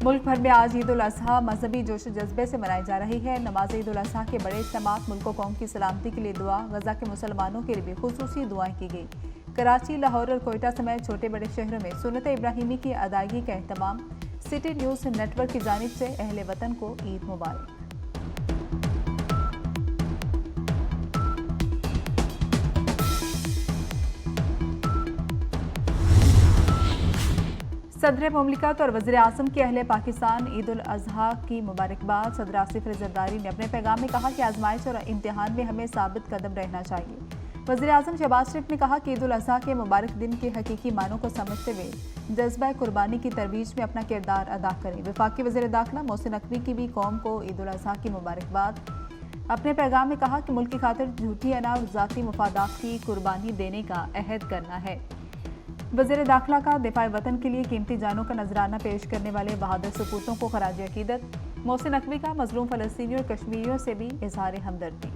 मुल्क भर में आज ईद उल अजहा मजहबी जोश जज्बे से मनाई जा रही है। नमाज ईद उल अजहा के बड़े इज्तिमात मुल्क व कौम की सलामती के लिए दुआ, गजा के मुसलमानों के लिए भी खुसूसी दुआएं की गई। कराची, लाहौर और कोयटा समेत छोटे बड़े शहरों में सुन्नत इब्राहिमी की अदायगी का एहतमाम। सिटी न्यूज़ नेटवर्क की जानिब से अहले वतन को ईद मुबारक। सदर मुमलिकत और वज़ीर आज़म के अहले पाकिस्तान ईद उल अजहा की मुबारकबाद। सदर आसिफ अली ज़रदारी ने अपने पैगाम में कहा कि आजमाइश और इम्तिहान में हमें साबित कदम रहना चाहिए। वज़ीर आज़म शहबाज शरीफ ने कहा कि ईद उल अजहा के मुबारक दिन के हकीकी मानों को समझते हुए जज्बा कुर्बानी की तरवीज में अपना किरदार अदा करें। वफाकी वज़ीर दाखिला मोहसिन नकवी की भी कौम को ईद उल अजहा की मुबारकबाद। अपने पैगाम में कहा कि मुल्क की खातिर झूठी अना और ज़ाती मुफादात की कुर्बानी देने का अहद करना है। वज़ीर दाखिला का दिफा वतन के लिए कीमती जानों का नजराना पेश करने वाले बहादुर सपूतों को खराज अकीदत। मोहसिन नकवी का मजलूम फ़लस्तीनियों और कश्मीरियों से भी इजहार हमदर्दी।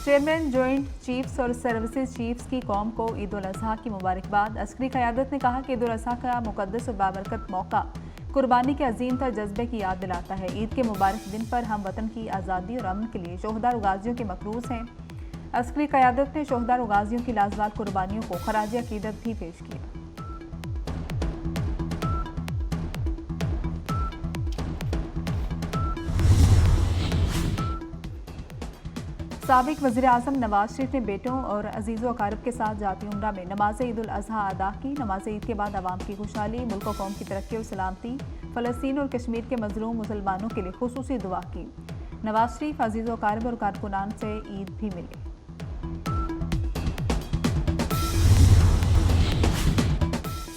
चेयरमैन जॉइंट चीफ्स और सर्विसेज चीफ्स की कौम को ईद उल अजहा की मुबारकबाद। अस्करी क़यादत ने कहा कि ईद उल अजहा का मुक़द्दस और बाबरकत मौका कुर्बानी के अजीम तर जज्बे की याद दिलाता है। ईद के मुबारक दिन पर हम वतन की आज़ादी और अमन के लिए शोहदा और गाजियों के मकरूज हैं। अस्करी क़यादत ने शोहदा और गाजियों की लाजवाल कुर्बानियों को खराज अकीदत भी पेश किया। साबिक वज़ीर आज़म नवाज शरीफ ने बेटों और अजीज़ व अकारब के साथ जाती उम्रा में नमाज ईद उल अजहा अदा की। नमाज ईद के बाद आवाम की खुशहाली, मुल्क व कौम की तरक्की और सलामती, फ़लस्तीन और कश्मीर के मजलूम मुसलमानों के लिए खुसूसी दुआ की। नवाज शरीफ अजीज़ व अकारब और कारकुनान से ईद भी मिले।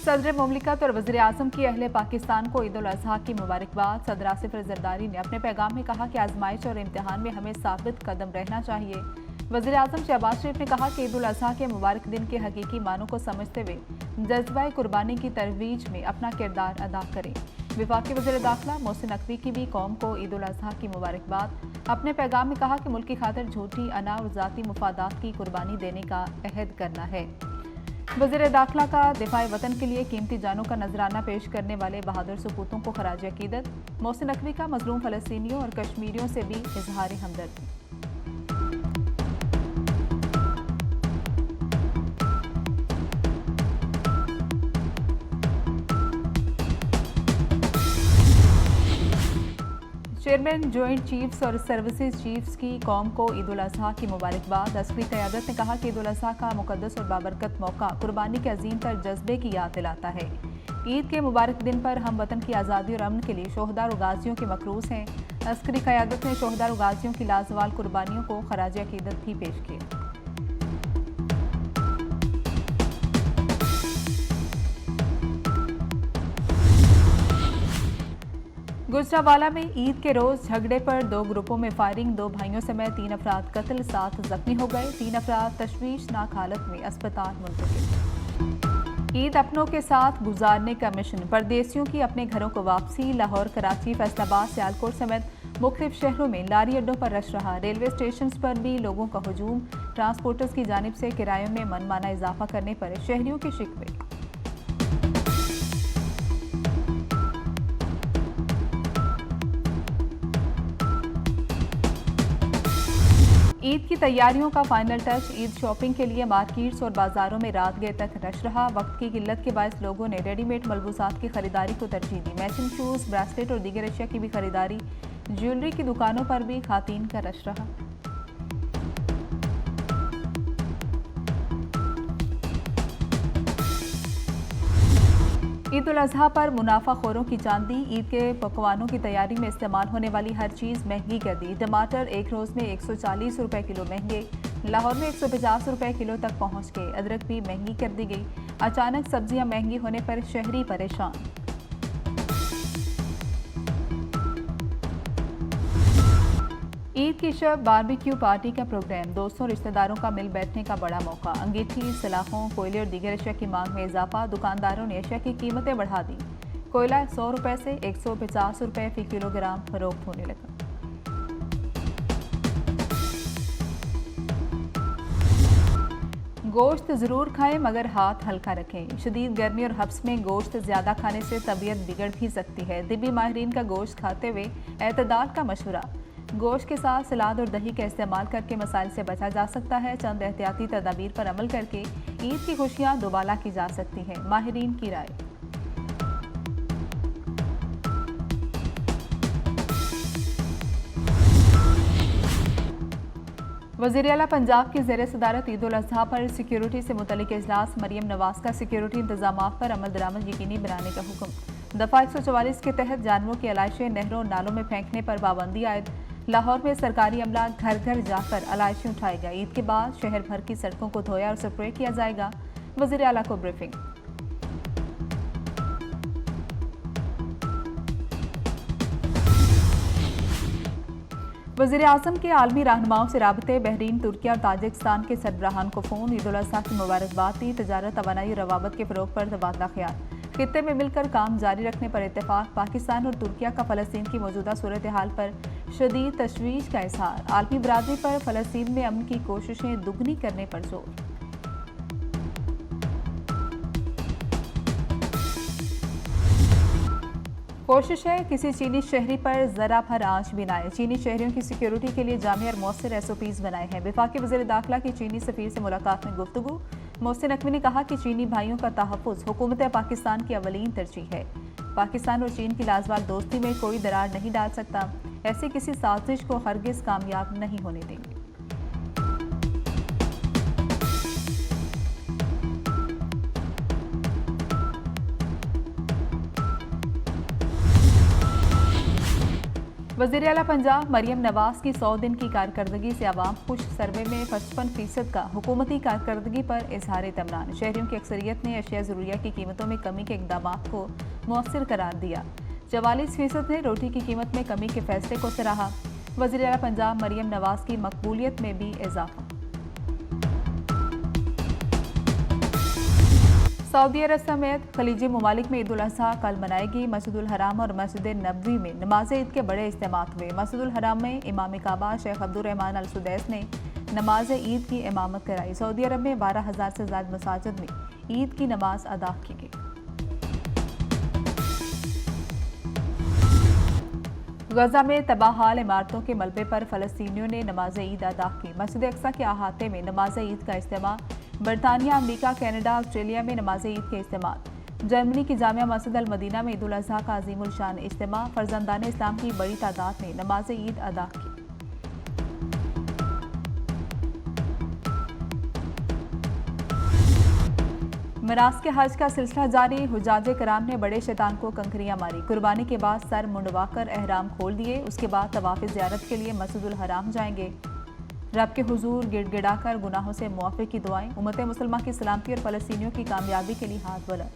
सदर मुमलिकत और वज़ीर आज़म की अहले पाकिस्तान को ईद उल अजहा की मुबारकबाद। सदर आसिफ अली ज़रदारी ने अपने पैगाम में कहा कि आजमाइश और इम्तिहान में हमें साबित कदम रहना चाहिए। वज़ीर आज़म शहबाज शरीफ ने कहा कि ईद उल अजहा के मुबारक दिन के हकीकी मानों को समझते हुए जज्बा कुर्बानी की तरवीज में अपना किरदार अदा करें। वफाकी वज़ीर दाखिला मोहसिन नकवी की भी कौम को ईद उल अजहा की मुबारकबाद। अपने पैगाम में कहा कि मुल्क की खातिर झूठी अना और ज़ाती मुफादात की कुर्बानी देने का अहद करना है। वज़ीर दाखिला का दिफा वतन के लिए कीमती जानों का नजराना पेश करने वाले बहादुर सपूतों को खराज अकीदत। मोहसिन नकवी का मजलूम फ़लस्तीनियों और कश्मीरियों से भी इजहार हमदर्दी। चेयरमैन जॉइंट चीफ्स और सर्विसेज चीफ्स की कौम को ईद उल अजहा की मुबारकबाद। अस्करी क़यादत ने कहा कि ईद उल अजहा का मुक़द्दस और बाबरकत मौका कुर्बानी के अजीम तर जज्बे की याद दिलाता है। ईद के मुबारक दिन पर हम वतन की आज़ादी और अमन के लिए शोहदा और गाजियों के मकरूज हैं। अस्करी क़यादत ने शोहदा और गाजियों की लाजवाल कुर्बानियों को खराज अकीदत भी पेश किया। गुजरावाला में ईद के रोज झगड़े पर दो ग्रुपों में फायरिंग। दो भाइयों समेत 3 अफराद कत्ल, 7 जख्मी हो गए। 3 अफराद तशवीशनाक हालत में अस्पताल मुंतकिल। ईद अपनों के साथ गुजारने का मिशन, परदेसियों की अपने घरों को वापसी। लाहौर, कराची, फैसलाबाद, सियालकोट समेत मुख्तलिफ शहरों में लारी अड्डों पर रश रहा। रेलवे स्टेशन पर भी लोगों का हुजूम। ट्रांसपोर्टर्स की जानिब से किरायों में मनमाना इजाफा करने पर शहरियों के शिकवे। ईद की तैयारियों का फाइनल टच। ईद शॉपिंग के लिए मार्केट्स और बाजारों में रात गए तक रश रहा। वक्त की किल्लत के बायस लोगों ने रेडीमेड मलबूसात की खरीदारी को तरजीह दी। मैचिंग शूज़, ब्रेसलेट और दीगर अशिया की भी खरीदारी। ज्वेलरी की दुकानों पर भी खातीन का रश रहा। ईद उल अजहा पर मुनाफाखोरों की चांदी। ईद के पकवानों की तैयारी में इस्तेमाल होने वाली हर चीज़ महंगी कर दी। टमाटर एक रोज़ में 140 रुपये किलो महंगे। लाहौर में 150 रुपये किलो तक पहुंच गए। अदरक भी महंगी कर दी गई। अचानक सब्जियां महंगी होने पर शहरी परेशान। ईद की शब बारबेक्यू पार्टी का प्रोग्राम। दोस्तों रिश्तेदारों का मिल बैठने का बड़ा मौका। अंगीठी, सलाखों, कोयले और दीगर अशिया की मांग में इजाफा। दुकानदारों ने अशिया की कीमतें बढ़ा दी। कोयला 100 रुपये से 150 रुपये फी किलोग्राम फरोख्त होने लगा। गोश्त ज़रूर खाएं मगर हाथ हल्का रखें। शदीद गर्मी और हब्स में गोश्त ज़्यादा खाने से तबीयत बिगड़ भी सकती है। तिब्बी माहिरीन का गोश्त खाते हुए एतदाल का मशवरा। गोश्त के साथ सलाद और दही का इस्तेमाल करके मसाइल से बचा जा सकता है। चंद एहतियाती तदाबीर पर अमल करके ईद की खुशियाँ दोबाला की जा सकती हैं। माहिरीन की राय। वज़ीर आला पंजाब की ज़ेर सदारत ईद उल अज़हा पर सिक्योरिटी से मुतल्लिक इजलास। मरियम नवाज का सिक्योरिटी इंतजामात पर अमल दरामद यकीनी बनाने का हुक्म। दफ़ा 144 के तहत जानवरों की अलाइशें नहरों नालों में फेंकने पर पाबंदी आयद। लाहौर में सरकारी अमला घर घर जाकर अलाइशें उठाएगा। ईद के बाद शहर भर की सड़कों को धोया और स्प्रे किया जाएगा। वज़ीर आला को ब्रीफिंग। वज़ीर आज़म के आलमी रहनुमाओं से राबते। बहरीन, तुर्की और ताजिकिस्तान के सरबराहान को फ़ोन। ईद उल अज़हा की मुबारकबाद दी। तजारत, तवानाई और रवाबत के फ़रोग पर तबादला ख्याल। खित्ते में मिलकर काम जारी रखने पर इत्तेफाक। पाकिस्तान और तुर्किया का फ़लस्तीन की मौजूदा सूरत हाल पर शदीद तशवीश का इज़हार। आलमी बरादरी पर फ़लस्तीन में अमन की कोशिशें दुगनी करने पर जोर। कोशिश है किसी चीनी शहरी पर जरा भर आंच भी न आए। चीनी शहरियों की सिक्योरिटी के लिए जामी और मौसर SOPs बनाए हैं। वफाकी वज़ीर दाखिला की चीनी सफीर से मुलाकात में गुफ्तगू। मोहसिन नकवी ने कहा कि चीनी भाइयों का तहफ़्फ़ुज़ हुकूमत पाकिस्तान की अवलीन तरजीह है। पाकिस्तान और चीन की लाजवाल दोस्ती में कोई दरार नहीं डाल सकता। ऐसी किसी साजिश को हरगिज़ कामयाब नहीं होने देंगे। वज़ीर आला पंजाब मरियम नवाज की 100 दिन की कारकर्दगी से आवाम खुश। सर्वे में 55% का हुकूमती कारकर्दगी पर इजहार तमनान। शहरियों की अक्सरियत ने अशिया ज़रूरिया की कीमतों में कमी के इक़दाम को मौसर करार दिया। 44% ने रोटी की कीमत में कमी के फैसले को सराहा। वज़ीर आला पंजाब मरियम नवाज की मकबूलियत में भी इजाफा। सऊदी अरब समेत खलीजी ममालिक में ईद उल अज़हा कल मनाएगी। मस्जिदुल हराम और मस्जिद नबवी में नमाज ईद के बड़े इज्तिमात हुए। मस्जिदुल हराम में इमाम काबा शेख अब्दुर्रहमान अल सुदैस ने नमाज ईद की इमामत कराई। सऊदी अरब में 12,000 से ज़्यादा मसाजिद में ईद की नमाज अदा की गई। गजा में तबाहाल इमारतों के मलबे पर फ़लस्तीनियों ने नमाज ईद अदा की। मस्जिद अक्सा के अहाते में नमाज ईद का इज्तिमा। बरतानिया, अमरीका, कनाडा, ऑस्ट्रेलिया में नमाज ईद के इज्तिमा। जर्मनी की जामिया मस्जिद अल मदीना में ईद उल अज़हा का अजीमुल शान इज्तिमा। फर्जंदान इस्लाम की बड़ी तादाद ने नमाज ईद अदा की। मिरास के हज का सिलसिला जारी। हुजाजे कराम ने बड़े शैतान को कंकरियां मारी। कुर्बानी के बाद सर मुंडवाकर एहराम खोल दिए। उसके बाद तवाफ़ ज़ियारत के लिए मस्जिदुल हराम जाएंगे। रब के हुजूर गिड़गिड़ाकर गुनाहों से मुआफ़ी की दुआएं। उम्मत मुसलमान की सलामती और फ़लस्तीनियों की कामयाबी के लिए हाथ बुलंद।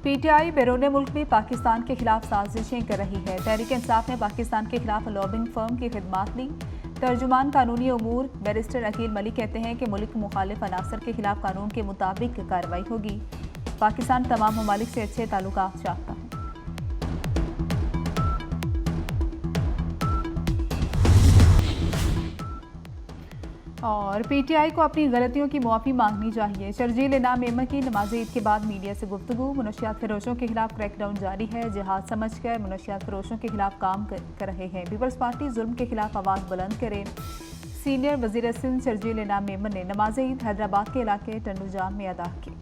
PTI बैरून मुल्क में पाकिस्तान के खिलाफ साजिशें कर रही है। तहरीक इंसाफ ने पाकिस्तान के खिलाफ लॉबिंग फर्म की खिदमात ली। तर्जुमान कानूनी उमूर बैरिस्टर अकील मलिक कहते हैं कि मुल्क मुखालिफ अनासर के खिलाफ कानून के मुताबिक कार्रवाई होगी। पाकिस्तान तमाम ममालिक से अच्छे ताल्लुकात चाहता है। और PTI को अपनी गलतियों की मुआफ़ी मांगनी चाहिए। शर्जील इनाम मेमन की नमाज ईद के बाद मीडिया से गुफ्तगू। मुनशियात फरोशों के खिलाफ क्रैकडाउन जारी है। जिहाद समझकर मुनशियात फरोशों के खिलाफ काम कर रहे हैं। पीपल्स पार्टी जुल्म के खिलाफ आवाज़ बुलंद करे। सीनियर वज़ीर सिंध शर्जील इनाम मेमन ने नमाज ईद हैदराबाद के इलाके टंडूजाम में अदा की।